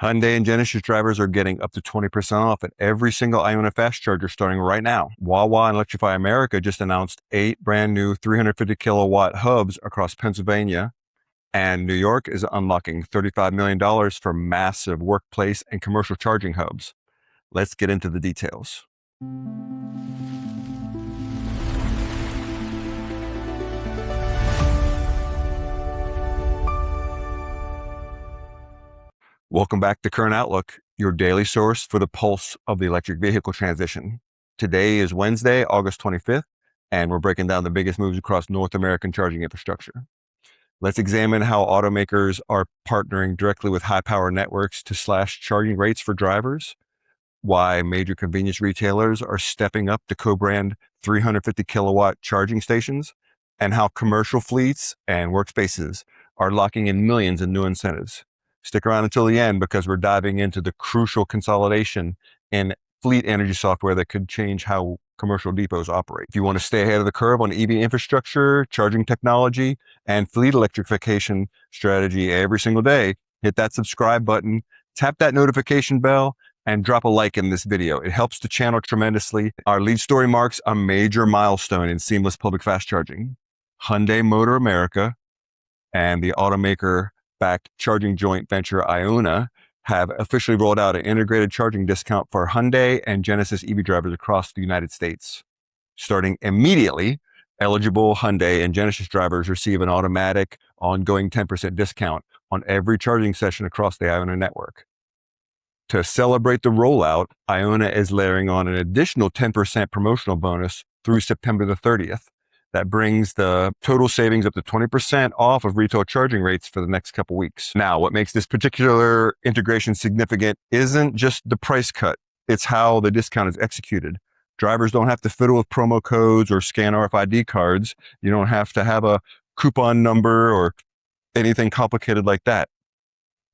Hyundai and Genesis drivers are getting up to 20% off at every single Iona fast charger starting right now. Wawa and Electrify America just announced 8 brand new 350 kilowatt hubs across Pennsylvania, and New York is unlocking $35 million for massive workplace and commercial charging hubs. Let's get into the details. Welcome back to Current Outlook, your daily source for the pulse of the electric vehicle transition. Today is Wednesday, August 25th, and we're breaking down the biggest moves across North American charging infrastructure. Let's examine how automakers are partnering directly with high-power networks to slash charging rates for drivers, why major convenience retailers are stepping up to co-brand 350 kilowatt charging stations, and how commercial fleets and workspaces are locking in millions in new incentives. Stick around until the end because we're diving into the crucial consolidation in fleet energy software that could change how commercial depots operate. If you want to stay ahead of the curve on EV infrastructure, charging technology, and fleet electrification strategy every single day, hit that subscribe button, tap that notification bell, and drop a like in this video. It helps the channel tremendously. Our lead story marks a major milestone in seamless public fast charging. Hyundai Motor America and the automaker-backed charging joint venture Iona have officially rolled out an integrated charging discount for Hyundai and Genesis EV drivers across the United States. Starting immediately, eligible Hyundai and Genesis drivers receive an automatic ongoing 10% discount on every charging session across the Iona network. To celebrate the rollout, Iona is layering on an additional 10% promotional bonus through September the 30th. That brings the total savings up to 20% off of retail charging rates for the next couple weeks. Now, what makes this particular integration significant isn't just the price cut, it's how the discount is executed. Drivers don't have to fiddle with promo codes or scan RFID cards. You don't have to have a coupon number or anything complicated like that.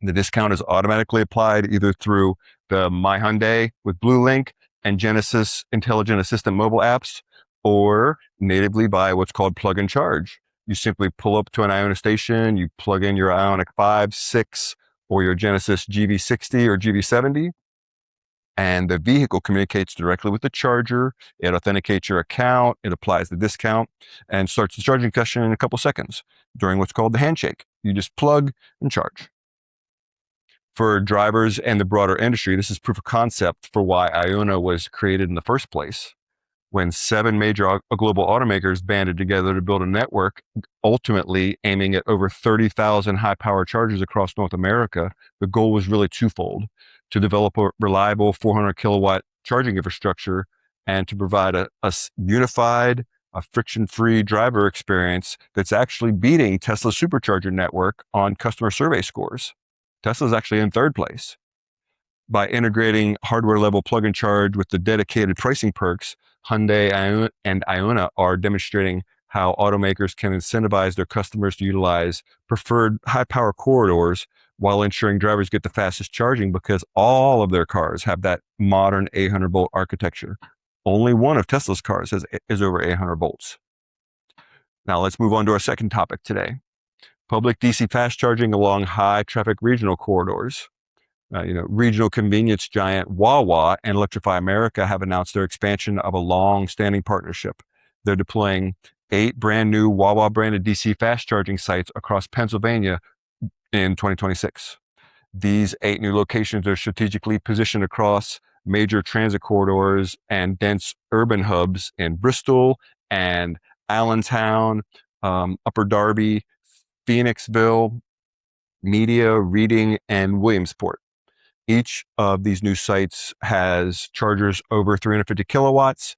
The discount is automatically applied either through the My Hyundai with Blue Link and Genesis Intelligent Assistant mobile apps, or natively by what's called plug and charge. You simply pull up to an Iona station, you plug in your Ioniq 5, 6, or your Genesis GV60 or GV70, and the vehicle communicates directly with the charger. It authenticates your account, it applies the discount, and starts the charging session in a couple seconds during what's called the handshake. You just plug and charge. For drivers and the broader industry, this is proof of concept for why Iona was created in the first place. When 7 major global automakers banded together to build a network, ultimately aiming at over 30,000 high-power chargers across North America, the goal was really twofold: to develop a reliable 400 kilowatt charging infrastructure and to provide a unified, friction-free driver experience that's actually beating Tesla's supercharger network on customer survey scores. Tesla's actually in 3rd place. By integrating hardware-level plug and charge with the dedicated pricing perks, Hyundai and Iona are demonstrating how automakers can incentivize their customers to utilize preferred high-power corridors while ensuring drivers get the fastest charging, because all of their cars have that modern 800-volt architecture. Only one of Tesla's cars is over 800 volts. Now let's move on to our second topic today: public DC fast charging along high-traffic regional corridors. Regional convenience giant Wawa and Electrify America have announced their expansion of a long-standing partnership. They're deploying 8 brand new Wawa-branded DC fast charging sites across Pennsylvania in 2026. These 8 new locations are strategically positioned across major transit corridors and dense urban hubs in Bristol and Allentown, Upper Darby, Phoenixville, Media, Reading, and Williamsport. Each of these new sites has chargers over 350 kilowatts,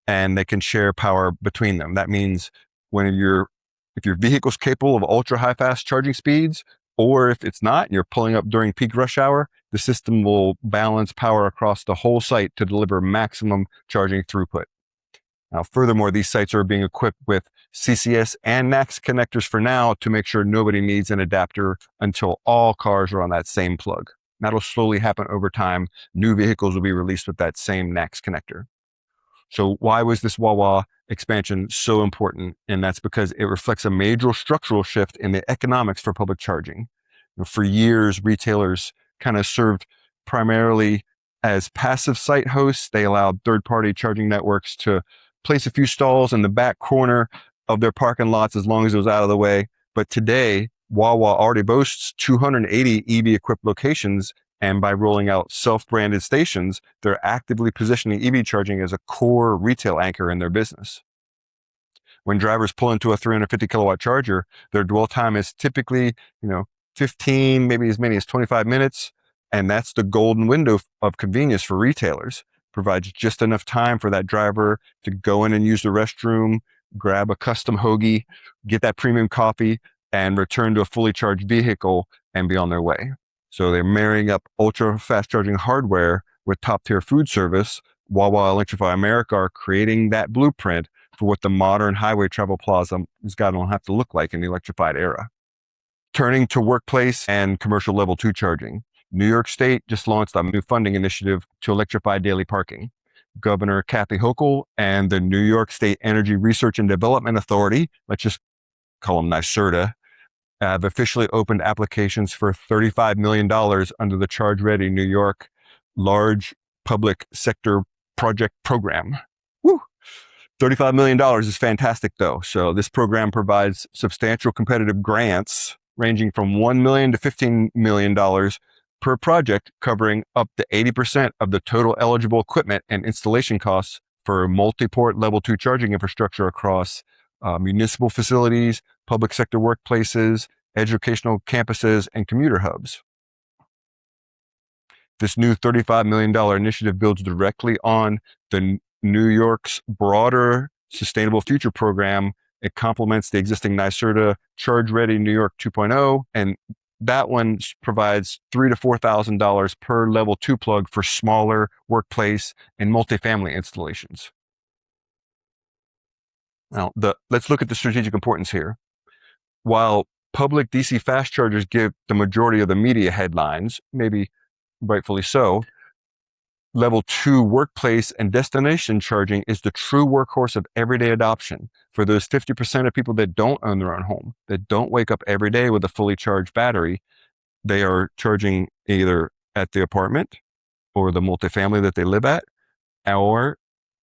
and they can share power between them. That means if your vehicle's capable of ultra high fast charging speeds, or if it's not and you're pulling up during peak rush hour, the system will balance power across the whole site to deliver maximum charging throughput. Now, furthermore, these sites are being equipped with CCS and NACS connectors for now to make sure nobody needs an adapter until all cars are on that same plug. That'll slowly happen over time. New vehicles will be released with that same NACS connector. So why was this Wawa expansion so important? And that's because it reflects a major structural shift in the economics for public charging. For years, retailers kind of served primarily as passive site hosts. They allowed third-party charging networks to place a few stalls in the back corner of their parking lots as long as it was out of the way. But today, Wawa already boasts 280 EV-equipped locations, and by rolling out self-branded stations, they're actively positioning EV charging as a core retail anchor in their business. When drivers pull into a 350 kilowatt charger, their dwell time is typically, 15, maybe as many as 25 minutes. And that's the golden window of convenience for retailers. Provides just enough time for that driver to go in and use the restroom, grab a custom hoagie, get that premium coffee, and return to a fully charged vehicle and be on their way. So they're marrying up ultra fast charging hardware with top tier food service. Wawa Electrify America are creating that blueprint for what the modern highway travel plaza is going to have to look like in the electrified era. Turning to workplace and commercial level 2 charging, New York State just launched a new funding initiative to electrify daily parking. Governor Kathy Hochul and the New York State Energy Research and Development Authority, let's just call them NYSERDA, have officially opened applications for $35 million under the Charge Ready New York Large Public Sector Project Program. Woo! $35 million is fantastic, though. So this program provides substantial competitive grants ranging from $1 million to $15 million per project, covering up to 80% of the total eligible equipment and installation costs for multi-port level 2 charging infrastructure across municipal facilities, public sector workplaces, educational campuses, and commuter hubs. This new $35 million initiative builds directly on the New York's broader Sustainable Future program. It complements the existing NYSERDA Charge Ready New York 2.0, and that one provides $3,000 to $4,000 per level 2 plug for smaller workplace and multifamily installations. Now, let's look at the strategic importance here. While public DC fast chargers give the majority of the media headlines, maybe rightfully so, level 2 workplace and destination charging is the true workhorse of everyday adoption for those 50% of people that don't own their own home, that don't wake up every day with a fully charged battery. They are charging either at the apartment or the multifamily that they live at, or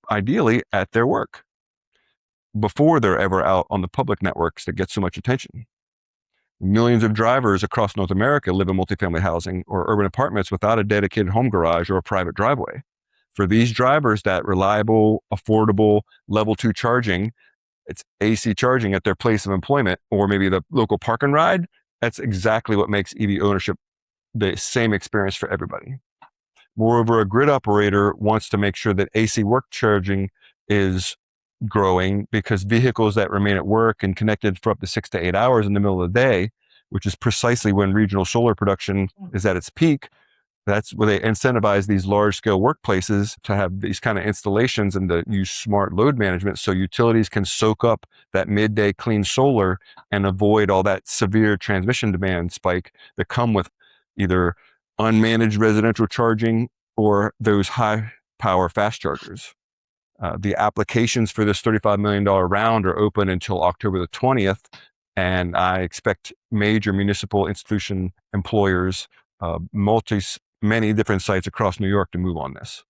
ideally at their work, before they're ever out on the public networks that get so much attention. Millions of drivers across North America live in multifamily housing or urban apartments without a dedicated home garage or a private driveway. For these drivers, that reliable, affordable level 2 charging, it's AC charging at their place of employment or maybe the local park and ride, that's exactly what makes EV ownership the same experience for everybody. Moreover, a grid operator wants to make sure that AC work charging is growing because vehicles that remain at work and connected for up to 6 to 8 hours in the middle of the day, which is precisely when regional solar production is at its peak, that's where they incentivize these large scale workplaces to have these kind of installations and to use smart load management so utilities can soak up that midday clean solar and avoid all that severe transmission demand spike that come with either unmanaged residential charging or those high power fast chargers. The applications for this $35 million round are open until October the 20th, and I expect major municipal institution employers, many different sites across New York to move on this.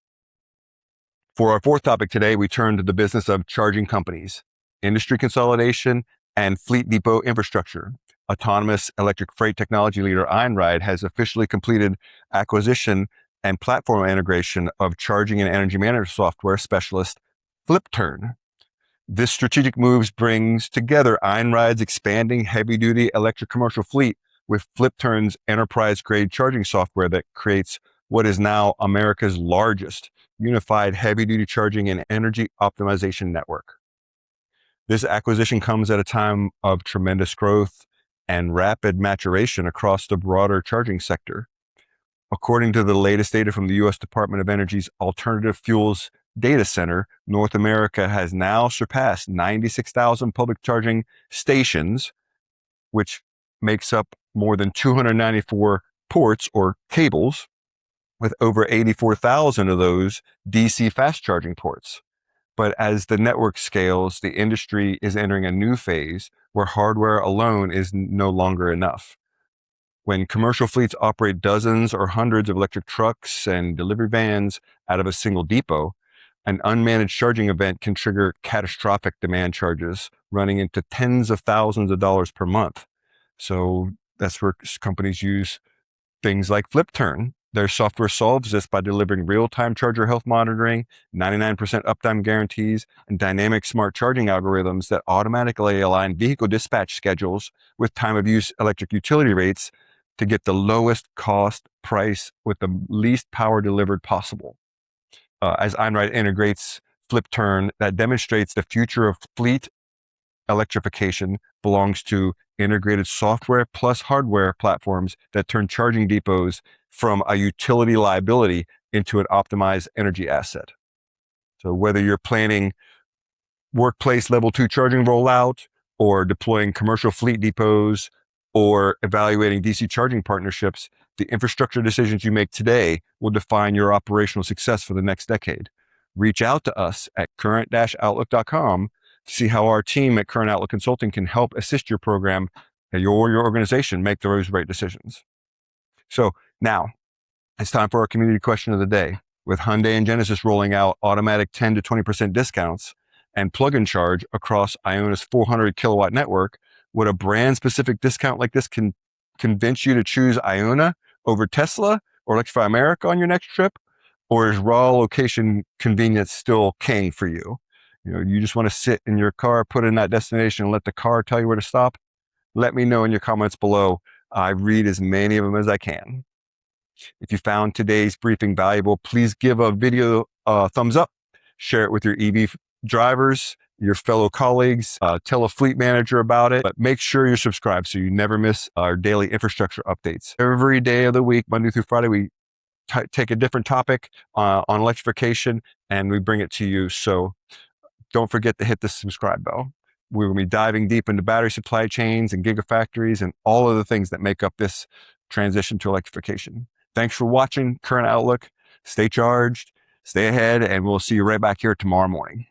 For our fourth topic today, we turn to the business of charging companies, industry consolidation, and fleet depot infrastructure. Autonomous electric freight technology leader Einride has officially completed acquisition and platform integration of charging and energy management software specialist FlipTurn. This strategic move brings together Einride's expanding heavy-duty electric commercial fleet with FlipTurn's enterprise-grade charging software that creates what is now America's largest unified heavy-duty charging and energy optimization network. This acquisition comes at a time of tremendous growth and rapid maturation across the broader charging sector. According to the latest data from the U.S. Department of Energy's Alternative Fuels Data Center, North America has now surpassed 96,000 public charging stations, which makes up more than 294 ports or cables, with over 84,000 of those DC fast charging ports. But as the network scales, the industry is entering a new phase where hardware alone is no longer enough. When commercial fleets operate dozens or hundreds of electric trucks and delivery vans out of a single depot, an unmanaged charging event can trigger catastrophic demand charges running into tens of thousands of dollars per month. So that's where companies use things like FlipTurn. Their software solves this by delivering real-time charger health monitoring, 99% uptime guarantees, and dynamic smart charging algorithms that automatically align vehicle dispatch schedules with time of use electric utility rates to get the lowest cost price with the least power delivered possible. As Einride integrates FlipTurn, that demonstrates the future of fleet electrification belongs to integrated software plus hardware platforms that turn charging depots from a utility liability into an optimized energy asset. So whether you're planning workplace level 2 charging rollout or deploying commercial fleet depots or evaluating DC charging partnerships, the infrastructure decisions you make today will define your operational success for the next decade. Reach out to us at current-outlook.com to see how our team at Current Outlook Consulting can help assist your program and your organization make those right decisions. So now it's time for our community question of the day. With Hyundai and Genesis rolling out automatic 10 to 20% discounts and plug-in charge across Iona's 400 kilowatt network, would a brand specific discount like this can convince you to choose Iona over Tesla or Electrify America on your next trip? Or is raw location convenience still king for you? You just want to sit in your car, put in that destination, and let the car tell you where to stop? Let me know in your comments below. I read as many of them as I can. If you found today's briefing valuable, please give a video a thumbs up, share it with your EV drivers, your fellow colleagues, tell a fleet manager about it, but make sure you're subscribed so you never miss our daily infrastructure updates. Every day of the week, Monday through Friday, we take a different topic on electrification and we bring it to you. So don't forget to hit the subscribe bell. We will be diving deep into battery supply chains and gigafactories and all of the things that make up this transition to electrification. Thanks for watching Current Outlook. Stay charged, stay ahead, and we'll see you right back here tomorrow morning.